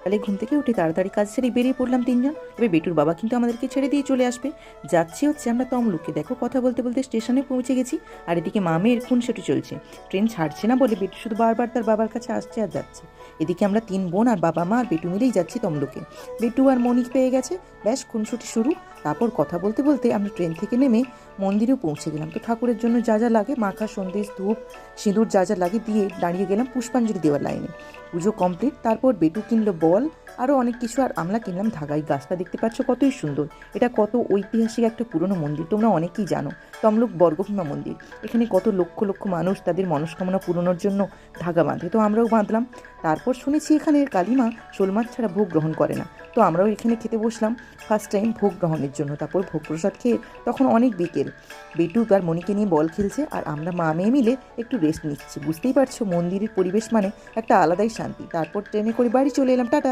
সকালে ঘুম থেকে উঠে তাড়াতাড়ি কাজ সেরে বেরিয়ে পড়লাম তিনজন। এবার বেটুর বাবা কিন্তু আমাদেরকে ছেড়ে দিয়ে চলে আসবে। যাচ্ছি হচ্ছে আমরা তমলুকে। দেখো কথা বলতে বলতে স্টেশনে পৌঁছে গেছি। আর এদিকে মামের খুনসুটি চলছে, ট্রেন ছাড়ছে না বলে বেটু শুধু বারবার তার বাবার কাছে আসছে আর যাচ্ছে। এদিকে আমরা তিন বোন আর বাবা মা আর বেটু মিলেই যাচ্ছি তমলুকে। বেটু আর মনি পেয়ে গেছে, ব্যাস খুনসুটি শুরু। তারপর কথা বলতে বলতে আমরা ট্রেন থেকে নেমে মন্দিরেও পৌঁছে গেলাম। তো ঠাকুরের জন্য যা যা লাগে, মাখা, সন্দেশ, ধূপ, সিঁদুর যা যা লাগে দিয়ে দাঁড়িয়ে গেলাম পুষ্পাঞ্জলি দেওয়ার লাইনে। পুজো কমপ্লিট। তারপর বেটু কিনলো বল, আরও অনেক কিছু, আর আমরা কিনলাম ধাগা। এই গাছটা দেখতে পাচ্ছ কতই সুন্দর। এটা কত ঐতিহাসিক একটা পুরনো মন্দির, তোমরা অনেকেই জানো, তমলুক বর্গভীমা মন্দির। এখানে কত লক্ষ লক্ষ মানুষ তাদের মনস্কামনা পূরণের জন্য ধাগা বাঁধে, তো আমরাও বাঁধলাম। তারপর শুনেছি এখানের কালিমা শোল মাছ ছাড়া ভোগ গ্রহণ করে না, তো আমরাও এখানে খেতে বসলাম ফার্স্ট টাইম ভোগ গ্রহণের জন্য। তারপর ভোগ প্রসাদ খেয়ে তখন অনেক বিকেল, বেটু আর মনিকে নিয়ে বল খেলছে আর আমরা মা মেয়ে মিলে একটু রেস্ট নিচ্ছি। বুঝতেই পারছো মন্দিরের পরিবেশ মানে একটা আলাদাই শান্তি। তারপর ট্রেনে করে বাড়ি চলে এলাম। টাটা।